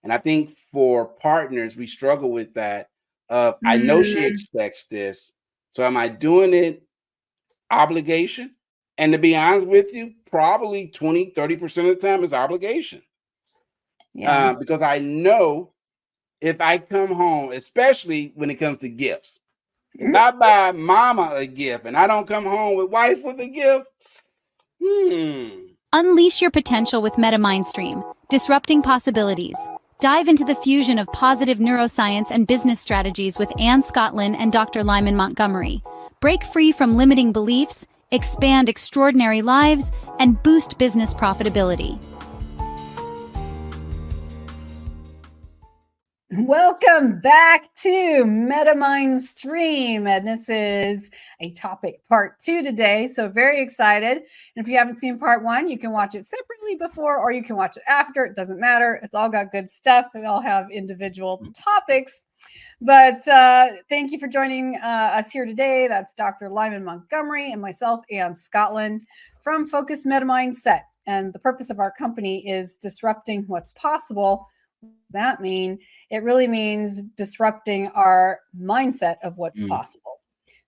And I think for partners, we struggle with that. I know she Mm, expects this. So am I doing it obligation? And to be honest with you, probably 20, 30% of the time is obligation. yeah. Because I know if I come home, especially when it comes to gifts, if Mm. I buy mama a gift and I don't come home with wife with a gift, hmm. Unleash your potential with MetaMindStream, disrupting possibilities. Dive into the fusion of positive neuroscience and business strategies with Anne Scottlin and Dr. Lyman Montgomery. Break free from limiting beliefs, expand extraordinary lives, and boost business profitability. Welcome back to MetaMindStream, and this is a topic part 2 today. So very excited. And if you haven't seen part 1, you can watch it separately before, or you can watch it after. It doesn't matter. It's all got good stuff. They all have individual topics. But thank you for joining us here today. That's Dr. Lyman Montgomery and myself, Anne Scottlin, from Focused MetaMindset. And the purpose of our company is disrupting what's possible. What does that mean? It really means disrupting our mindset of what's possible.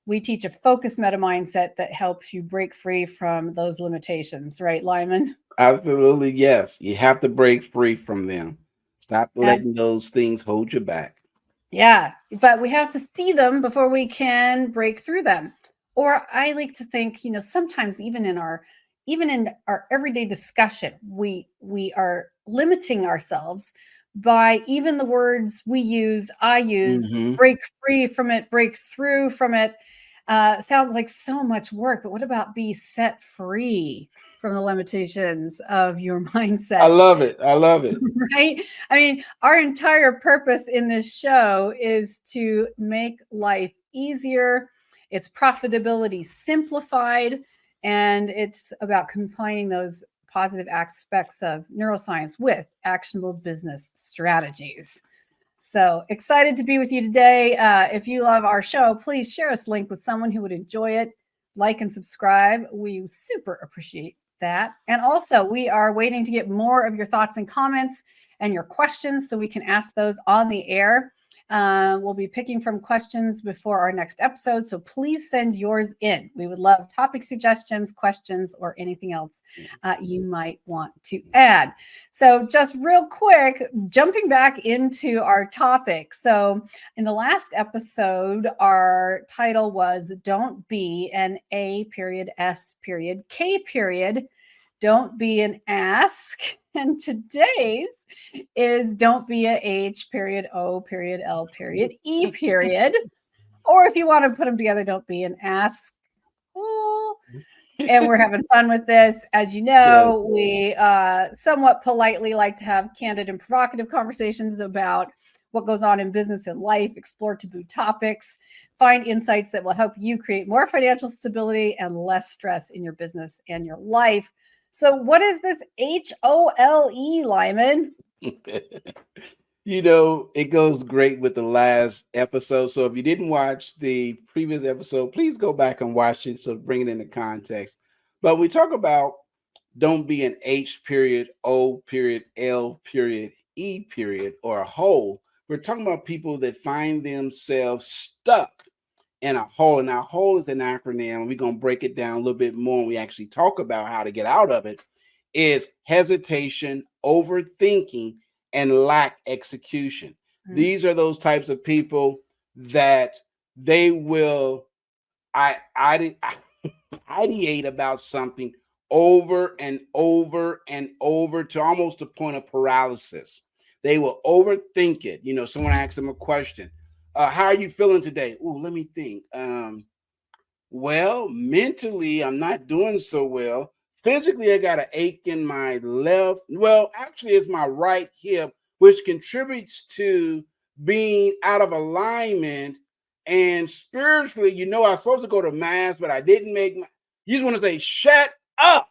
We teach a focused meta mindset that helps you break free from those limitations, right, Lyman? Absolutely, yes. You have to break free from them. Stop letting those things hold you back. Yeah, but we have to see them before we can break through them. Or I like to think, sometimes even in our everyday discussion, we are limiting ourselves by even the words we use, I use, break free from it, break through from it. Sounds like so much work, but what about be set free from the limitations of your mindset? I love it. I love it. Right? I mean, our entire purpose in this show is to make life easier. It's profitability simplified, and it's about combining those positive aspects of neuroscience with actionable business strategies. So excited to be with you today. If you love our show, please share this link with someone who would enjoy it. Like and subscribe. We super appreciate that. And also, we are waiting to get more of your thoughts and comments and your questions so we can ask those on the air. We'll be picking from questions before our next episode, so please send yours in. We would love topic suggestions, questions, or anything else you might want to add. So just real quick, jumping back into our topic. So in the last episode, our title was Don't Be an A period S period K period. Don't be an ask. And today's is don't be a H period O period L period E period. Or if you want to put them together, don't be an ask. Oh. And we're having fun with this. As you know, we somewhat politely like to have candid and provocative conversations about what goes on in business and life, explore taboo topics, find insights that will help you create more financial stability and less stress in your business and your life. So what is this HOLE, Lyman? It goes great with the last episode. So if you didn't watch the previous episode, please go back and watch it. So bring it into context. But we talk about don't be an H period, O period, L period, E period, or a hole. We're talking about people that find themselves stuck in a hole. And our hole is an acronym. And we're going to break it down a little bit more. And we actually talk about how to get out of it. Is hesitation, overthinking, and lack execution. These are those types of people that they will ideate about something over and over and over to almost the point of paralysis. They will overthink it. Someone asks them a question. How are you feeling today? Oh, let me think. Well, mentally, I'm not doing so well. Physically, I got an ache in my left. Well, actually, it's my right hip, which contributes to being out of alignment. And spiritually, I was supposed to go to mass, but I didn't make You just want to say, shut up.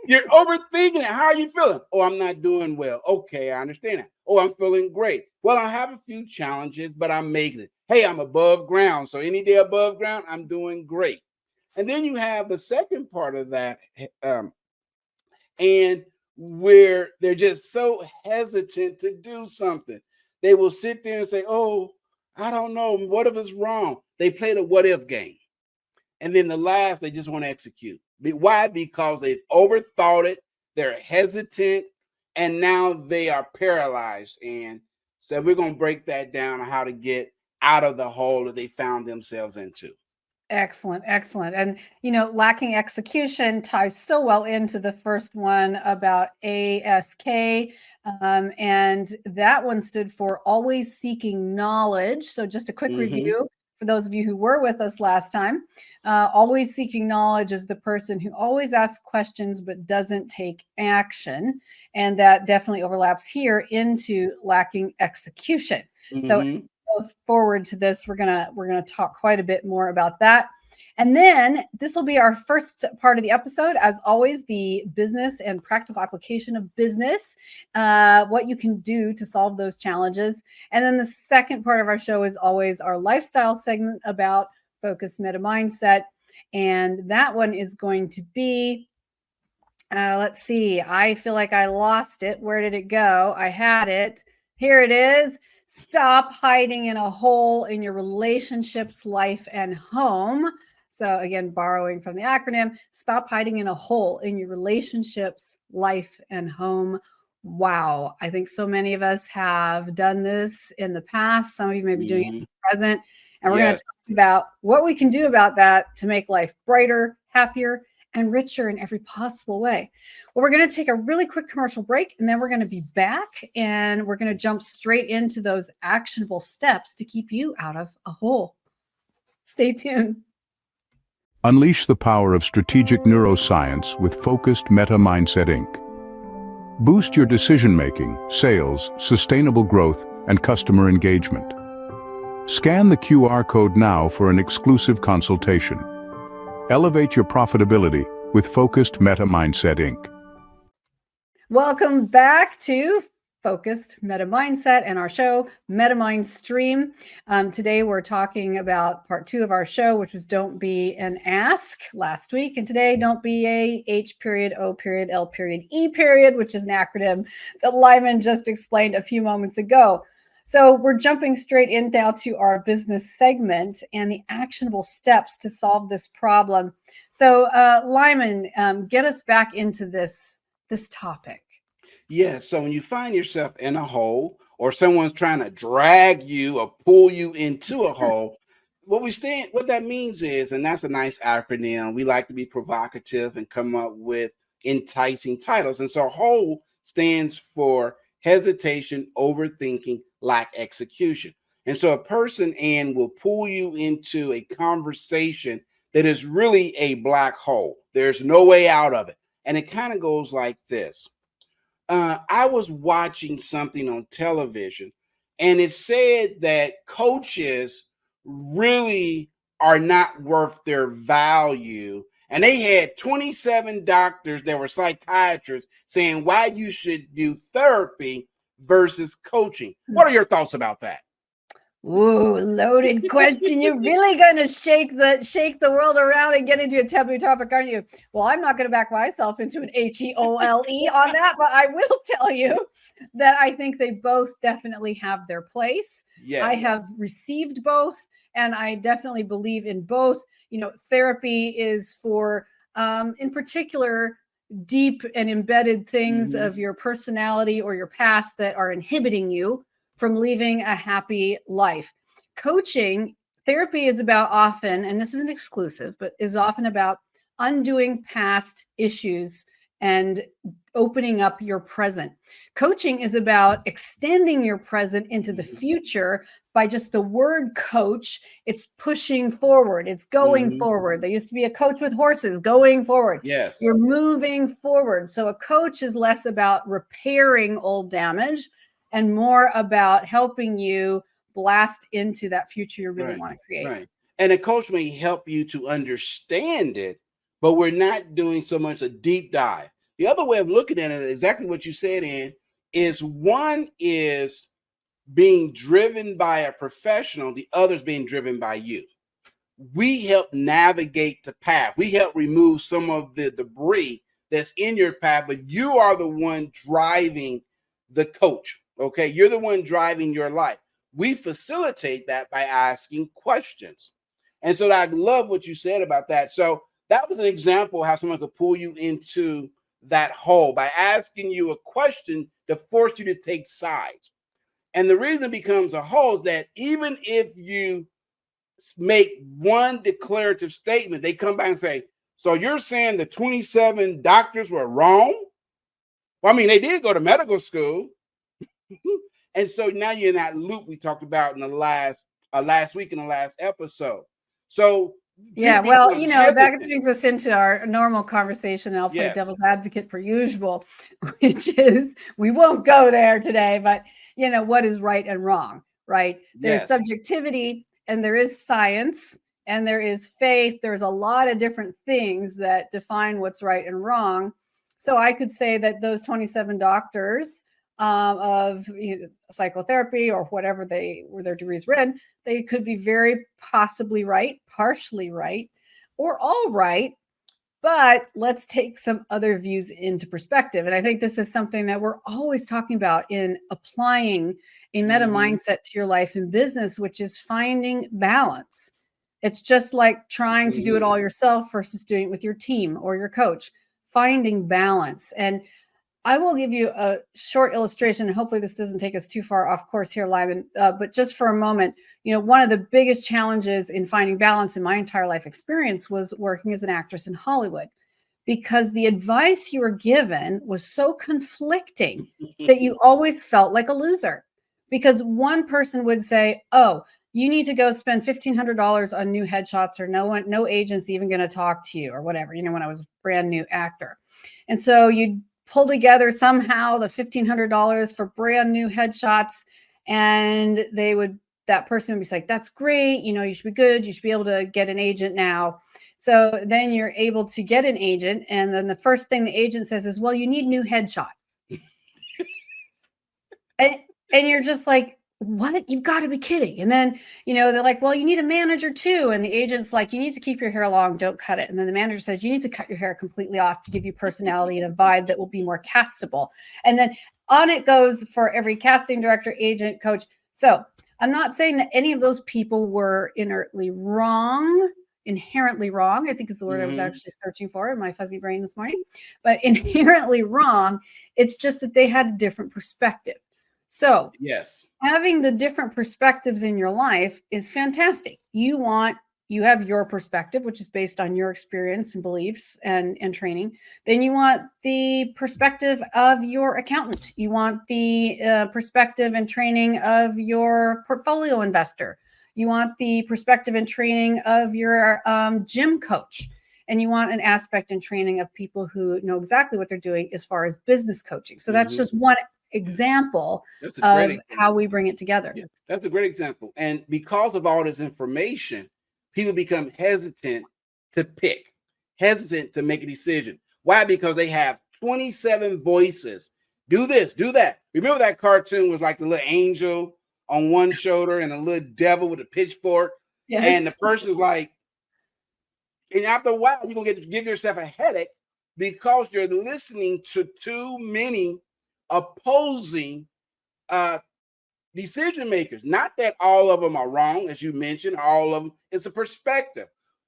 You're overthinking it. How are you feeling? Oh, I'm not doing well. Okay, I understand that. Oh, I'm feeling great. Well, I have a few challenges, but I'm making it. Hey, I'm above ground. So any day above ground, I'm doing great. And then you have the second part of that. And where they're just so hesitant to do something. They will sit there and say, oh, I don't know. What if it's wrong? They play the what if game. And then the last, they just want to execute. Why? Because they've overthought it. They're hesitant. And now they are paralyzed. And so we're going to break that down on how to get out of the hole that they found themselves into. Excellent, excellent. And, lacking execution ties so well into the first one about ASK. And that one stood for always seeking knowledge. So just a quick review for those of you who were with us last time. Always seeking knowledge is the person who always asks questions but doesn't take action. And that definitely overlaps here into lacking execution. So forward to this, we're gonna talk quite a bit more about that. And then this will be our first part of the episode. As always, the business and practical application of business, what you can do to solve those challenges. And then the second part of our show is always our lifestyle segment about focused MetaMindset. And that one is going to be, let's see, I feel like I lost it. Where did it go? I had it. Here it is. Stop hiding in a hole in your relationships, life, and home. So again, borrowing from the acronym, stop hiding in a hole in your relationships, life, and home. Wow. I think so many of us have done this in the past. Some of you may be doing it in the present. And we're going to talk about what we can do about that to make life brighter, happier, and richer in every possible way. Well, we're going to take a really quick commercial break, and then we're going to be back, and we're going to jump straight into those actionable steps to keep you out of a hole. Stay tuned. Unleash the power of strategic neuroscience with Focused MetaMindset Inc. Boost your decision-making, sales, sustainable growth, and customer engagement. Scan the QR code now for an exclusive consultation. Elevate your profitability with Focused MetaMindset Inc. Welcome back to Focused MetaMindset and our show, MetaMindStream. Today we're talking about part 2 of our show, which was Don't Be an Ask last week. And today, don't be a H period, O period, L period, E period, which is an acronym that Lyman just explained a few moments ago. So we're jumping straight in now to our business segment and the actionable steps to solve this problem. So Lyman, get us back into this topic. Yeah. So when you find yourself in a hole or someone's trying to drag you or pull you into a hole, what that means is, and that's a nice acronym, we like to be provocative and come up with enticing titles. And so hole stands for hesitation, overthinking, lack execution. And so a person, Anne, will pull you into a conversation that is really a black hole. There's no way out of it. And it kind of goes like this. I was watching something on television, and it said that coaches really are not worth their value. And they had 27 doctors that were psychiatrists saying why you should do therapy versus coaching. What are your thoughts about that? Ooh, loaded question. You're really going to shake the world around and get into a taboo topic, aren't you? Well, I'm not going to back myself into an HEOLE on that, but I will tell you that I think they both definitely have their place. Yes. I have received both, and I definitely believe in both. Therapy is for, in particular, deep and embedded things of your personality or your past that are inhibiting you from living a happy life. Coaching, therapy is about often, and this isn't exclusive, but is often about undoing past issues and opening up your present. Coaching is about extending your present into the future by just the word coach. It's pushing forward. It's going forward. There used to be a coach with horses going forward. Yes. You're moving forward. So a coach is less about repairing old damage and more about helping you blast into that future you really want to create. Right. And a coach may help you to understand it, but we're not doing so much a deep dive. The other way of looking at it, exactly what you said, Ann, is one is being driven by a professional, the other is being driven by you. We help navigate the path. We help remove some of the debris that's in your path, but you are the one driving the coach. Okay. You're the one driving your life. We facilitate that by asking questions. And so I love what you said about that. So that was an example how someone could pull you into that hole by asking you a question to force you to take sides. And the reason it becomes a hole is that even if you make one declarative statement, they come back and say, so you're saying the 27 doctors were wrong? Well, I mean, they did go to medical school. And so now you're in that loop we talked about in the last week in the last episode. So yeah, well, that brings us into our normal conversation. I'll play devil's advocate per usual, which is we won't go there today, but what is right and wrong, right? There's subjectivity and there is science and there is faith. There's a lot of different things that define what's right and wrong. So I could say that those 27 doctors of psychotherapy or whatever were their degrees were in, they could be very possibly right, partially right, or all right. But let's take some other views into perspective. And I think this is something that we're always talking about in applying a meta mindset to your life and business, which is finding balance. It's just like trying to do it all yourself versus doing it with your team or your coach, finding balance. And I will give you a short illustration, and hopefully this doesn't take us too far off course here, Lyman, but just for a moment, one of the biggest challenges in finding balance in my entire life experience was working as an actress in Hollywood, because the advice you were given was so conflicting that you always felt like a loser. Because one person would say, oh, you need to go spend $1,500 on new headshots, or no agent's even going to talk to you, or whatever, when I was a brand new actor. And so you'd pull together somehow the $1,500 for brand new headshots, and that person would be like, that's great. You should be good. You should be able to get an agent now. So then you're able to get an agent. And then the first thing the agent says is, well, you need new headshots. and you're just like, what? You've got to be kidding. And then, they're like, well, you need a manager too. And the agent's like, you need to keep your hair long, don't cut it. And then the manager says, you need to cut your hair completely off to give you personality and a vibe that will be more castable. And then on it goes for every casting director, agent, coach. So I'm not saying that any of those people were inherently wrong. I think is the word I was actually searching for in my fuzzy brain this morning. But inherently wrong, it's just that they had a different perspective. So having the different perspectives in your life is fantastic. You have your perspective, which is based on your experience and beliefs and training. Then you want the perspective of your accountant. You want the perspective and training of your portfolio investor. You want the perspective and training of your gym coach. And you want an aspect and training of people who know exactly what they're doing as far as business coaching. So that's just one example of how we bring it together. Yeah, that's a great example. And because of all this information, people become hesitant to pick, hesitant to make a decision. Why? Because they have 27 voices. Do this, do that. Remember that cartoon was like the little angel on one shoulder and a little devil with a pitchfork? Yes. And the person's like, and after a while, you're going to give yourself a headache because you're listening to too many opposing decision makers. Not that all of them are wrong, as you mentioned, all of them. It's a perspective.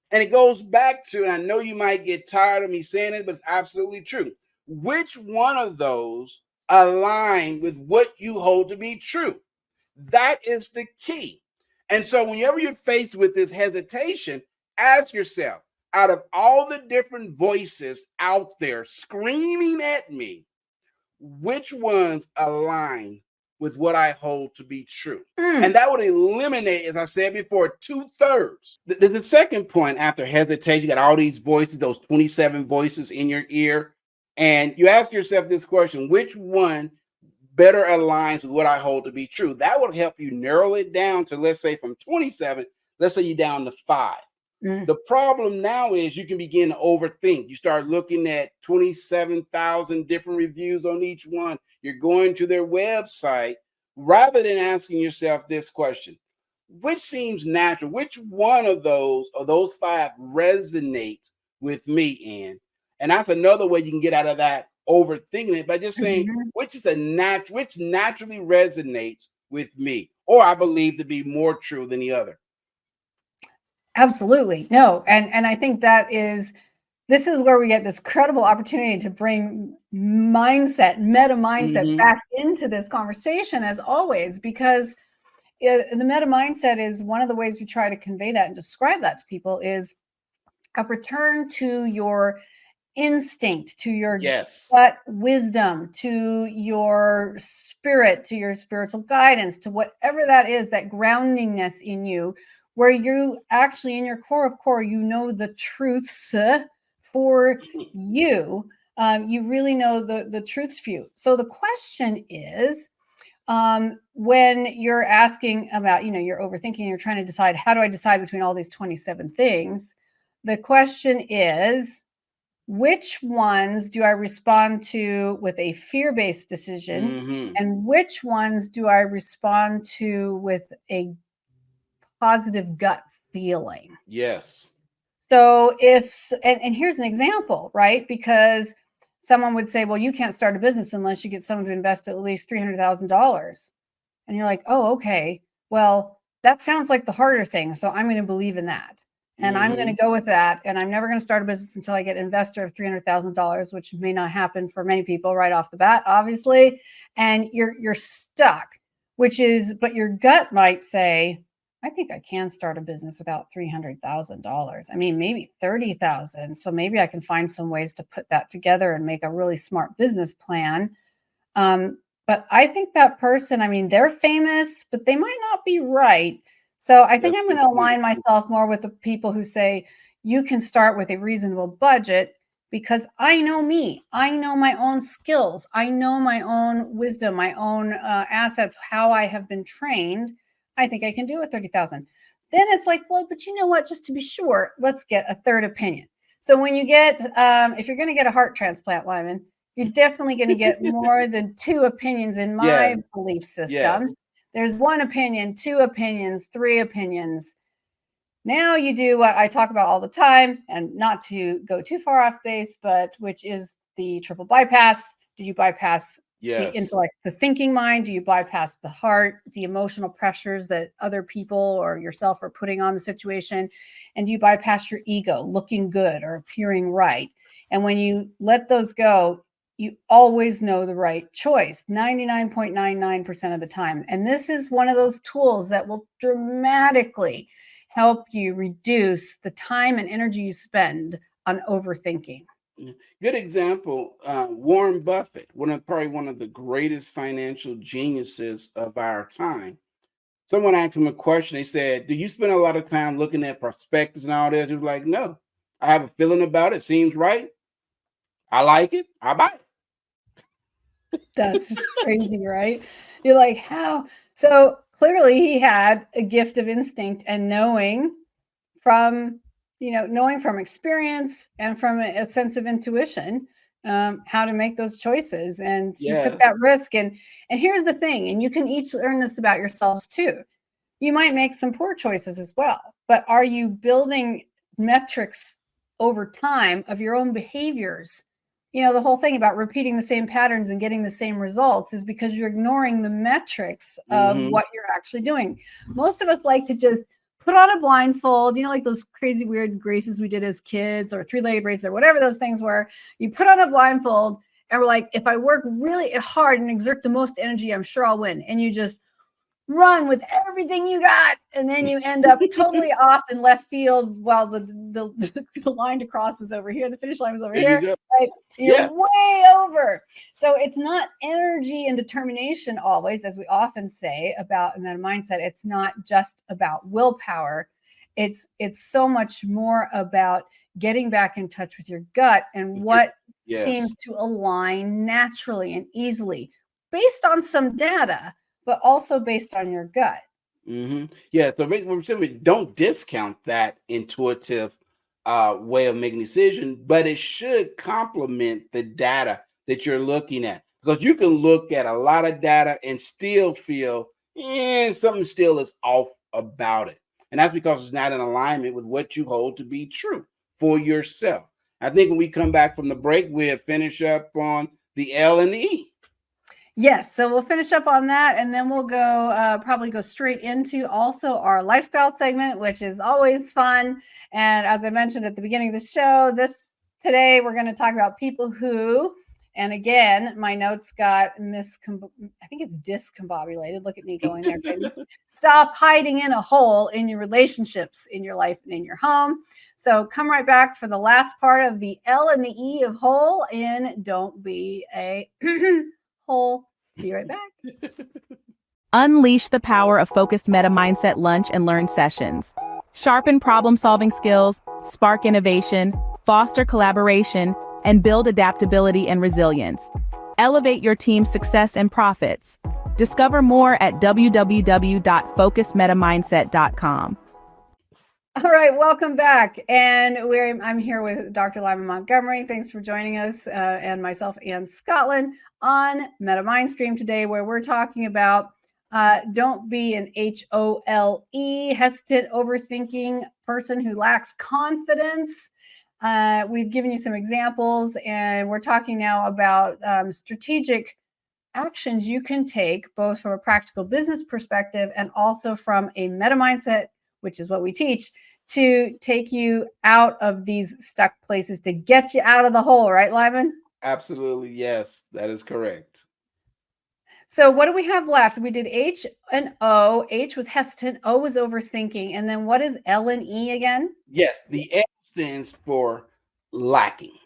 And it goes back to, and I know you might get tired of me saying it, but it's absolutely true. Which one of those align with what you hold to be true? That is the key. And so whenever you're faced with this hesitation, ask yourself, out of all the different voices out there screaming at me, which ones align with what I hold to be true? And that would eliminate, as I said before, 2/3. The second point after hesitation, you got all these voices, those 27 voices in your ear, and you ask yourself this question: which one better aligns with what I hold to be true? That would help you narrow it down to, let's say, from 27, let's say you're down to 5. The problem now is you can begin to overthink. You start looking at 27,000 different reviews on each one. You're going to their website rather than asking yourself this question: which seems natural? Which one of those or those 5 resonates with me, Anne? And that's another way you can get out of that overthinking it by just saying Mhm. which naturally resonates with me, or I believe to be more true than the other. Absolutely. No. And I think this is where we get this credible opportunity to bring meta mindset Mm-hmm. back into this conversation as always, because the meta mindset is one of the ways we try to convey that and describe that to people is a return to your instinct, to your Yes. gut wisdom, to your spirit, to your spiritual guidance, to whatever that is, that groundingness in you, where you actually, in your core of core, you know the truths for you. You really know the truths for you. So the question is, when you're asking about, you're overthinking, you're trying to decide, how do I decide between all these 27 things? The question is, which ones do I respond to with a fear-based decision? Mm-hmm. And which ones do I respond to with a positive gut feeling? Yes. So and here's an example, right? Because someone would say, well, you can't start a business unless you get someone to invest at least $300,000. And you're like, oh, okay. Well, that sounds like the harder thing. So I'm going to believe in that. And I'm going to Mm-hmm. go with that. And I'm never going to start a business until I get an investor of $300,000, which may not happen for many people right off the bat, obviously. And you're stuck, but your gut might say, I think I can start a business without $300,000. I mean, maybe 30,000. So maybe I can find some ways to put that together and make a really smart business plan. But I think that person, I mean, they're famous, but they might not be right. So I think That's a I'm going good to point. align myself more with the people who say you can start with a reasonable budget, because I know me. I know my own skills. I know my own wisdom, my own assets, how I have been trained. I think I can do it 30,000. Then it's like, well, but you know what? Just to be sure, let's get a third opinion. So when you get, if you're going to get a heart transplant, Lyman, you're definitely going to get more than two opinions in my Yes. belief system. Yes. There's one opinion, two opinions, three opinions. Now you do what I talk about all the time, and not to go too far off base, but which is the triple bypass. Did you bypass the Yes. intellect, the thinking mind? Do you bypass the heart, the emotional pressures that other people or yourself are putting on the situation? And do you bypass your ego, looking good or appearing right? And when you let those go, you always know the right choice 99.99% of the time. And this is one of those tools that will dramatically help you reduce the time and energy you spend on overthinking. Yeah. Good example. Warren Buffett, probably one of the greatest financial geniuses of our time. Someone asked him a question. They said, "Do you spend a lot of time looking at prospectus and all that?" He was like, "No, I have a feeling about it. Seems right. I like it. I buy it." That's just crazy, right? You're like, how? So clearly he had a gift of instinct and from, knowing from experience and from a sense of intuition, how to make those choices. And he took Yes. that risk. And here's the thing, and you can each learn this about yourselves too. You might make some poor choices as well, but are you building metrics over time of your own behaviors? The whole thing about repeating the same patterns and getting the same results is because you're ignoring the metrics of Mm-hmm. what you're actually doing. Most of us like to just put on a blindfold, like those crazy weird graces we did as kids, or three-legged races, or whatever those things were. You put on a blindfold and we're like, if I work really hard and exert the most energy, I'm sure I'll win. And you just run with everything you got, and then you end up totally off in left field while the line to cross was over here, the finish line was over There you here, go. right? You're Yes. way over. So it's not energy and determination always, as we often say about meta mindset. It's not just about willpower. It's so much more about getting back in touch with your gut and what Yes. seems to align naturally and easily based on some data, but also based on your gut. Mm-hmm. Yeah. So we're saying, don't discount that intuitive way of making decisions, but it should complement the data that you're looking at, because you can look at a lot of data and still feel something still is off about it, and that's because it's not in alignment with what you hold to be true for yourself. I think when we come back from the break, we'll finish up on the L and E. Yes, so we'll finish up on that, and then we'll go probably go straight into also our lifestyle segment, which is always fun. And as I mentioned at the beginning of the show, today we're going to talk about people who, and again, my notes got I think it's discombobulated. Look at me going there, guys. Stop hiding in a hole in your relationships, in your life, and in your home. So come right back for the last part of the L and the E of whole in Don't Be a Whole. Be right back. Unleash the power of focused MetaMindset lunch and learn sessions. Sharpen problem-solving skills, spark innovation, foster collaboration, and build adaptability and resilience. Elevate your team's success and profits. Discover more at www.focusedmetamindset.com. All right, welcome back. And I'm here with Dr. Lyman Montgomery. Thanks for joining us, and myself, Anne Scottlin, on MetaMindStream today, where we're talking about don't be an HOLE, hesitant, overthinking person who lacks confidence. We've given you some examples, and we're talking now about strategic actions you can take, both from a practical business perspective and also from a meta mindset, which is what we teach, to take you out of these stuck places, to get you out of the hole, right, Lyman? Absolutely, yes, that is correct. So what do we have left? We did H and O. H was hesitant, O was overthinking, and then what is L and E again? Yes, the L stands for lacking.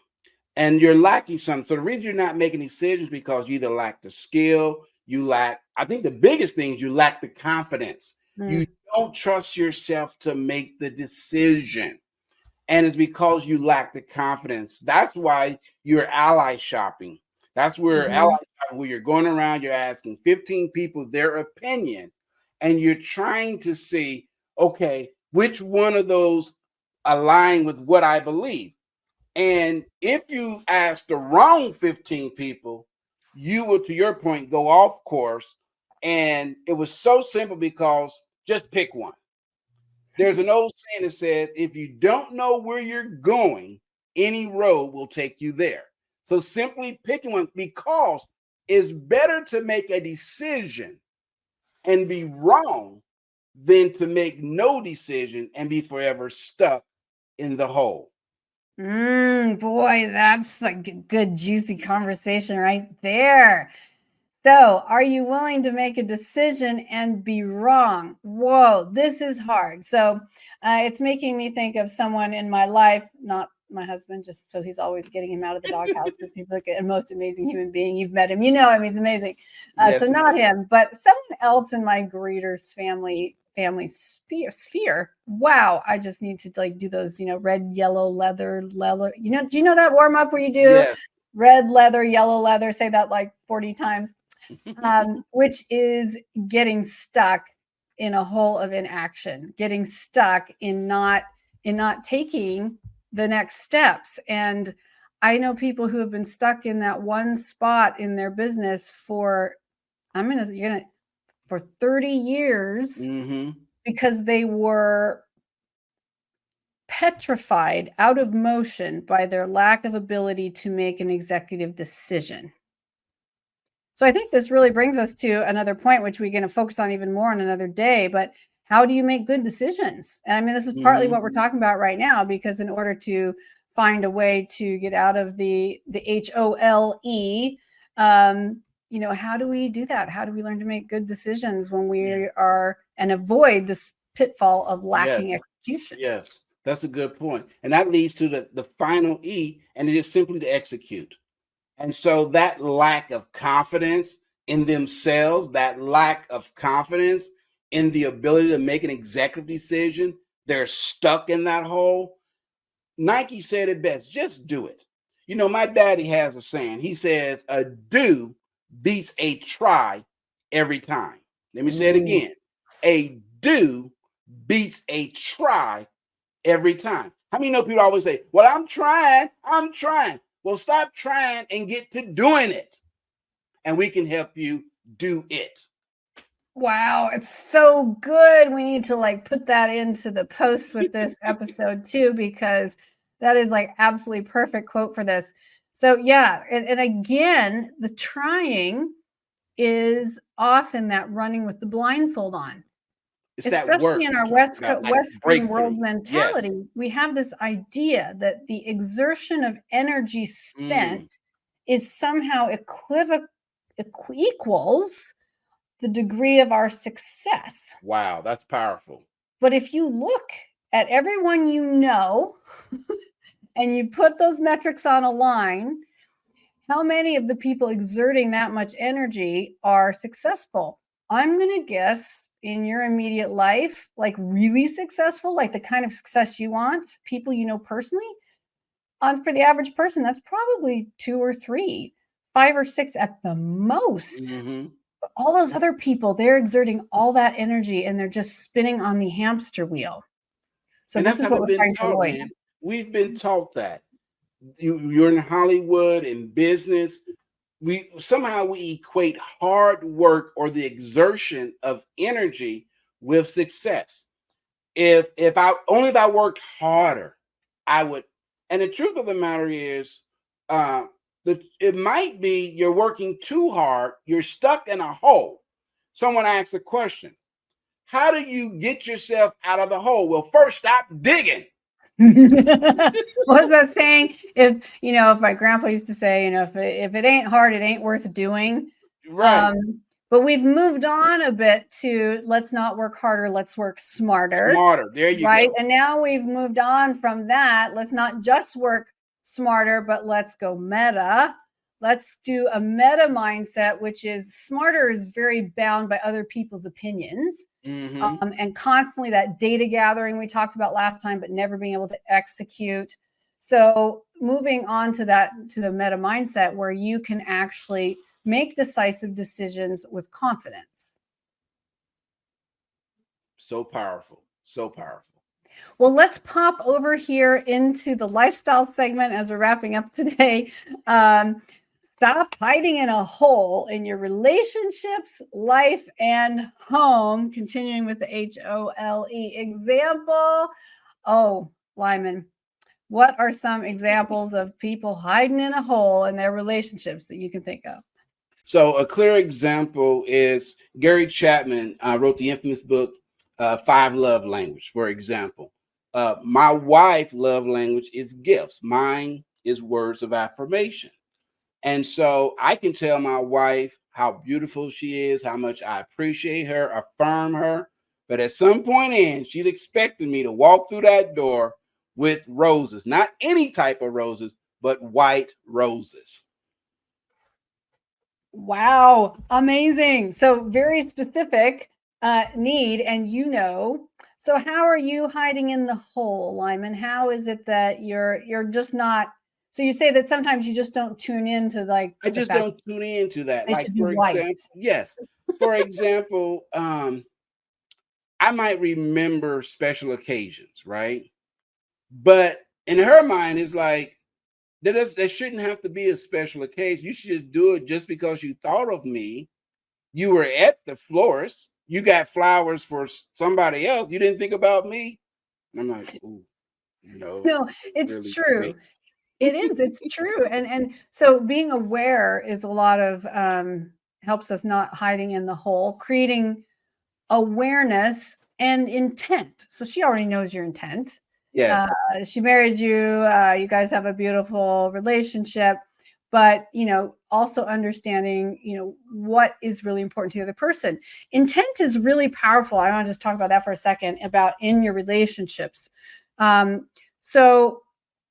And you're lacking something. So the reason you're not making decisions because you either lack the skill, I think the biggest thing is you lack the confidence. You don't trust yourself to make the decision. And it's because you lack the confidence. That's why you're ally shopping. That's where ally shopping, where you're going around, you're asking 15 people their opinion, and you're trying to see, okay, which one of those align with what I believe. And if you ask the wrong 15 people, you will, to your point, go off course. And it was so simple because just pick one. There's an old saying that says, if you don't know where you're going, any road will take you there. So simply picking one, because it's better to make a decision and be wrong than to make no decision and be forever stuck in the hole. Boy, that's a good, juicy conversation right there. So, are you willing to make a decision and be wrong? Whoa, this is hard. So, it's making me think of someone in my life, not my husband, just so he's always getting him out of the doghouse because he's like a most amazing human being. You've met him, you know him, he's amazing. So not him, but someone else in my greeters family sphere. Wow, I just need to do those, red, yellow, leather. Do you know that warm up where you do red leather, yellow leather? Say that like 40 times. Which is getting stuck in a hole of inaction, getting stuck in not taking the next steps. And I know people who have been stuck in that one spot in their business for 30 years because they were petrified, out of motion by their lack of ability to make an executive decision. So I think this really brings us to another point, which we're going to focus on even more on another day. But how do you make good decisions? And I mean, this is partly what we're talking about right now, because in order to find a way to get out of the HOLE, how do we do that? How do we learn to make good decisions when we are and avoid this pitfall of lacking execution? Yes, that's a good point. And that leads to the final E, and it is simply to execute. And so that lack of confidence in themselves, that lack of confidence in the ability to make an executive decision, they're stuck in that hole. Nike said it best, just do it. My daddy has a saying. He says, a do beats a try every time. Let me say it again. A do beats a try every time. How many know people always say, well, I'm trying. Well, stop trying and get to doing it. And we can help you do it. Wow, it's so good. We need to put that into the post with this episode too, because That is like absolutely perfect quote for this. So yeah, and again, the trying is often that running with the blindfold on. It's that Especially work in you our talk about, like Western world breakthrough. Yes. mentality, we have this idea that the exertion of energy Mm, spent is somehow equals the degree of our success. wow, that's powerful. But if you look at everyone you know and you put those metrics on a line, how many of the people exerting that much energy are successful? I'm going to guess in your immediate life, like really successful, like the kind of success you want, people you know personally, for the average person, that's probably 2 or 3, 5 or 6 at the most. Hmm. But all those other people, they're exerting all that energy and they're just spinning on the hamster wheel. So And this that's is how what we've we're been trying to taught, avoid. man. We've been taught that. You're in Hollywood and business. We equate hard work or the exertion of energy with success. If I worked harder, I would. And the truth of the matter is, it might be you're working too hard. You're stuck in a hole. Someone asked a question: how do you get yourself out of the hole? Well, first stop digging. What's that saying? If my grandpa used to say, if it ain't hard, it ain't worth doing. Right. But we've moved on a bit to let's not work harder, let's work smarter. Smarter. There you Right. go. And now we've moved on from that. Let's not just work smarter, but let's go meta. Let's do a meta mindset, which is smarter is very bound by other people's opinions. Mm-hmm. And constantly that data gathering we talked about last time, but never being able to execute. So moving on to the meta mindset where you can actually make decisive decisions with confidence. So powerful. So powerful. Well, let's pop over here into the lifestyle segment as we're wrapping up today. Stop hiding in a hole in your relationships, life, and home. Continuing with the HOLE example. Oh, Lyman, what are some examples of people hiding in a hole in their relationships that you can think of? So a clear example is Gary Chapman wrote the infamous book, 5 Love Language, for example. My wife's love language is gifts. Mine is words of affirmation. And so I can tell my wife how beautiful she is, how much I appreciate her, affirm her. But at some point she's expecting me to walk through that door with roses, not any type of roses, but white roses. Wow, amazing. So very specific need, and so how are you hiding in the hole, Lyman? How is it that you're just not, so you say that sometimes you just don't tune into like I the just fact don't tune into that. they Like, should be for white. example, yes. For example, I might remember special occasions, right? But in her mind, it's like, there shouldn't have to be a special occasion. You should just do it just because you thought of me. You were at the florist. You got flowers for somebody else. You didn't think about me. And I'm like, ooh, no. No, it's Really true. quick. It is. It's true. And so being aware is a lot of helps us not hiding in the hole, creating awareness and intent. So she already knows your intent. Yes. She married you. You guys have a beautiful relationship, but also understanding what is really important to the other person. Intent is really powerful. I want to just talk about that for a second about in your relationships. So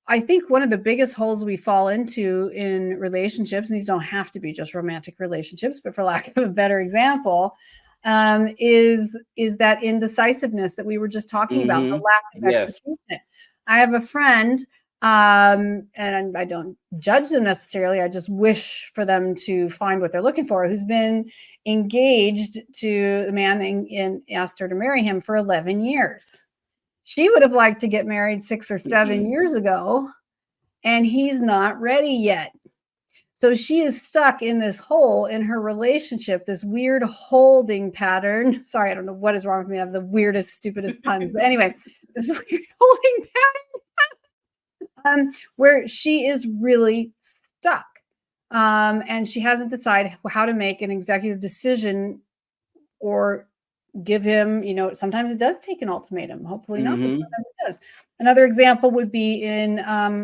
I think one of the biggest holes we fall into in relationships, and these don't have to be just romantic relationships, but for lack of a better example, is that indecisiveness that we were just talking about, the Mm-hmm. lack of Yes. execution. I have a friend, and I don't judge them necessarily. I just wish for them to find what they're looking for, who's been engaged to the man and asked her to marry him for 11 years. She would have liked to get married 6 or 7 years ago, and he's not ready yet. So she is stuck in this hole in her relationship, this weird holding pattern. Sorry, I don't know what is wrong with me. I have the weirdest, stupidest puns. But anyway, this weird holding where she is really stuck. And she hasn't decided how to make an executive decision or give him, sometimes it does take an ultimatum, hopefully not, but Mm-hmm. sometimes it does. Another example would be in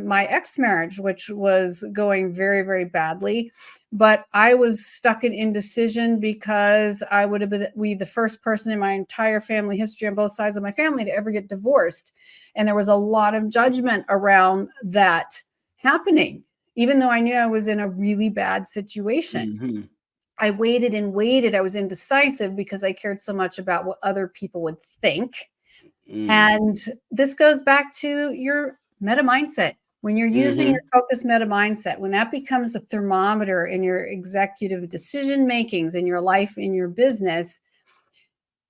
my ex marriage, which was going very, very badly. But I was stuck in indecision because I would have been the first person in my entire family history on both sides of my family to ever get divorced. And there was a lot of judgment around that happening, even though I knew I was in a really bad situation. Mm-hmm. I waited and waited. I was indecisive because I cared so much about what other people would think. And this goes back to your meta mindset. When you're using your focused meta mindset, when that becomes the thermometer in your executive decision makings in your life, in your business,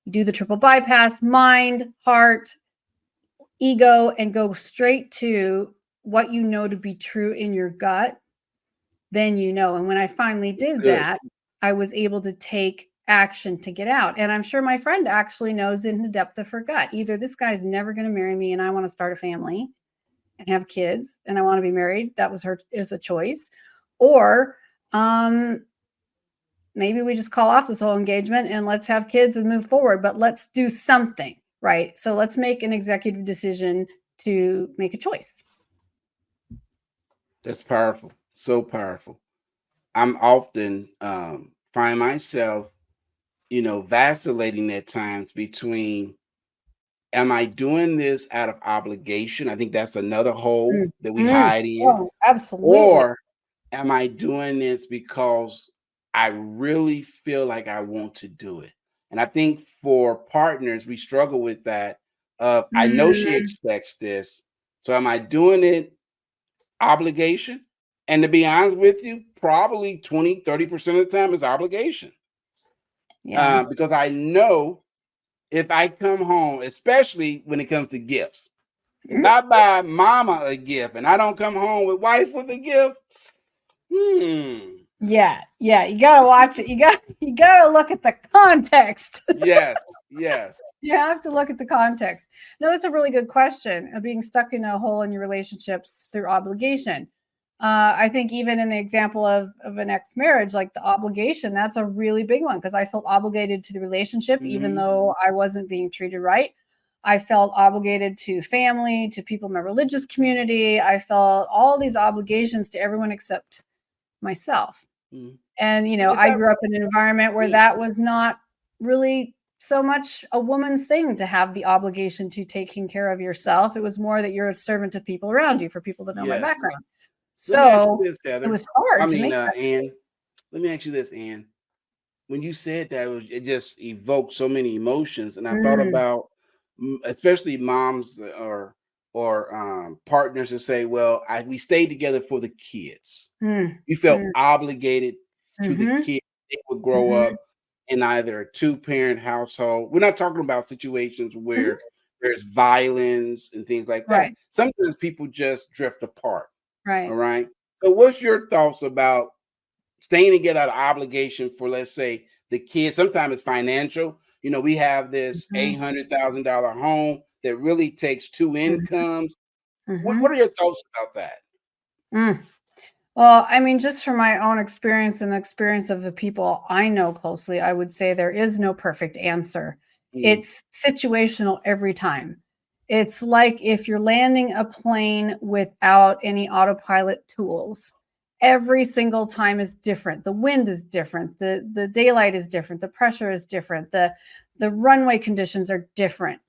you do the triple bypass, mind, heart, ego, and go straight to what you know to be true in your gut, then you know. And when I finally did that, I was able to take action to get out. And I'm sure my friend actually knows in the depth of her gut, either this guy's never going to marry me and I want to start a family and have kids and I want to be married. That was is a choice. Or maybe we just call off this whole engagement and let's have kids and move forward, but let's do something, right? So let's make an executive decision to make a choice. That's powerful. So powerful. I'm often find myself, vacillating at times between, am I doing this out of obligation? I think that's another hole that we hide in. Oh, absolutely. Or am I doing this because I really feel like I want to do it? And I think for partners, we struggle with that. I know she expects this. So am I doing it obligation? And to be honest with you, probably 20, 30% of the time is obligation. Yeah. Because I know if I come home, especially when it comes to gifts, if I buy mama a gift and I don't come home with wife with a gift, Yeah, you gotta watch it. You gotta look at the context. Yes. You have to look at the context. No, that's a really good question of being stuck in a hole in your relationships through obligation. I think even in the example of an ex-marriage, like the obligation, that's a really big one because I felt obligated to the relationship, even though I wasn't being treated right. I felt obligated to family, to people in my religious community. I felt all these obligations to everyone except myself. And, I grew up in an environment where that was not really so much a woman's thing to have the obligation to taking care of yourself. It was more that you're a servant to people around you, for people that know my background. So it was hard to make that. Anne, let me ask you this, Anne. When you said that, it just evoked so many emotions. And I thought about, especially moms or partners who say, well, we stayed together for the kids. We felt obligated to the kids. They would grow up in either a two-parent household. We're not talking about situations where there's violence and things like that. Right. Sometimes people just drift apart. Right. All right. So what's your thoughts about staying together out of obligation for, let's say, the kids? Sometimes it's financial. We have this $800,000 home that really takes two incomes. What are your thoughts about that? Well, I mean, just from my own experience and the experience of the people I know closely, I would say there is no perfect answer. It's situational every time. It's like if you're landing a plane without any autopilot tools. Every single time is different. The wind is different. The daylight is different. The pressure is different. The runway conditions are different.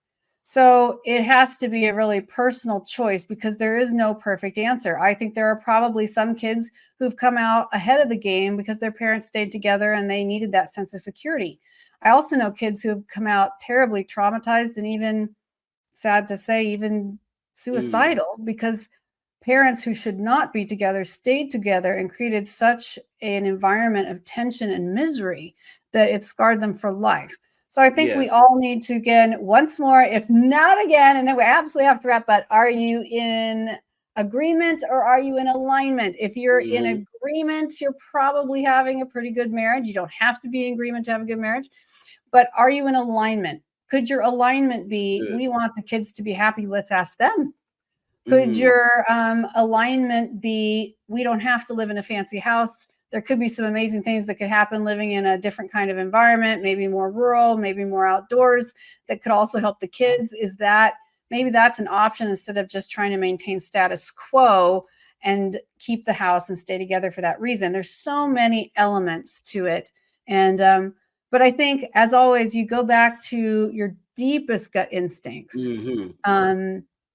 So it has to be a really personal choice because there is no perfect answer. I think there are probably some kids who've come out ahead of the game because their parents stayed together and they needed that sense of security. I also know kids who have come out terribly traumatized and even, sad to say, even suicidal because parents who should not be together stayed together and created such an environment of tension and misery that it scarred them for life. So I think we all need to, again, once more, if not again, and then we absolutely have to wrap up, are you in agreement or are you in alignment? If you're in agreement, you're probably having a pretty good marriage. You don't have to be in agreement to have a good marriage, but are you in alignment? Could your alignment be, we want the kids to be happy, let's ask them. Could your alignment be, we don't have to live in a fancy house. There could be some amazing things that could happen living in a different kind of environment, maybe more rural, maybe more outdoors, that could also help the kids. Is that, maybe that's an option instead of just trying to maintain status quo and keep the house and stay together for that reason. There's so many elements to it. And, but I think, as always, you go back to your deepest gut instincts.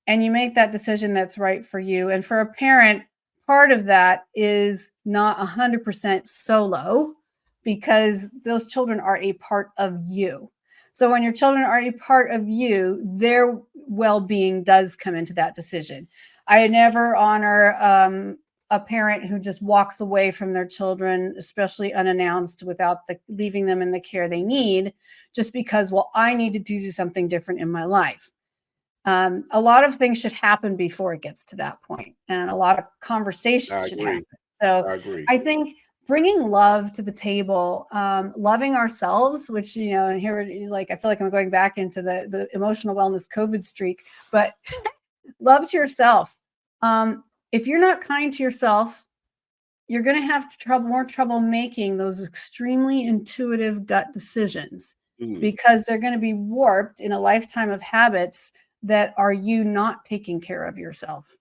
And you make that decision that's right for you. And for a parent, part of that is not 100% solo, because those children are a part of you. So when your children are a part of you, their well-being does come into that decision. I never honor a parent who just walks away from their children, especially unannounced, without leaving them in the care they need, just because, well, I need to do something different in my life. A lot of things should happen before it gets to that point, and a lot of conversations should happen. So I think bringing love to the table, loving ourselves, which, you know, and here, like, I feel like I'm going back into the emotional wellness COVID streak, but love to yourself. If you're not kind to yourself, you're going to have more trouble making those extremely intuitive gut decisions, because they're going to be warped in a lifetime of habits that are you not taking care of yourself.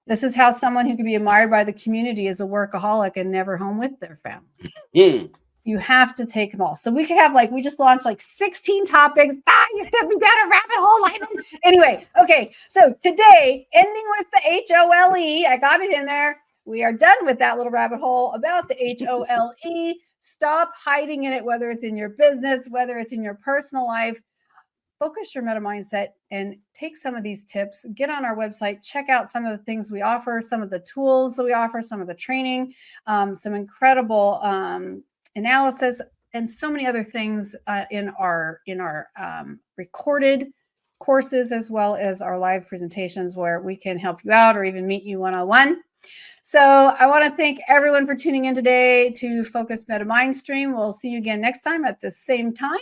This is how someone who can be admired by the community is a workaholic and never home with their family. You have to take them all. So we could have, like, we just launched like 16 topics. You sent me down a rabbit hole, Lyman. Anyway, okay. So today, ending with the HOLE, I got it in there. We are done with that little rabbit hole about the HOLE. Stop hiding in it, whether it's in your business, whether it's in your personal life. Focus your meta mindset and take some of these tips. Get on our website, check out some of the things we offer, some of the tools that we offer, some of the training, some incredible analysis, and so many other things in our recorded courses, as well as our live presentations, where we can help you out or even meet you one-on-one. So I want to thank everyone for tuning in today to Focused MetaMindStream. We'll see you again next time at the same time.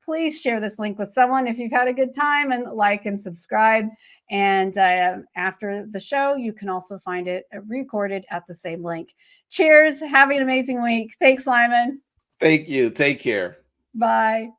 Please share this link with someone if you've had a good time, and like and subscribe. And after the show, you can also find it recorded at the same link. Cheers. Have an amazing week. Thanks, Lyman. Thank you. Take care. Bye.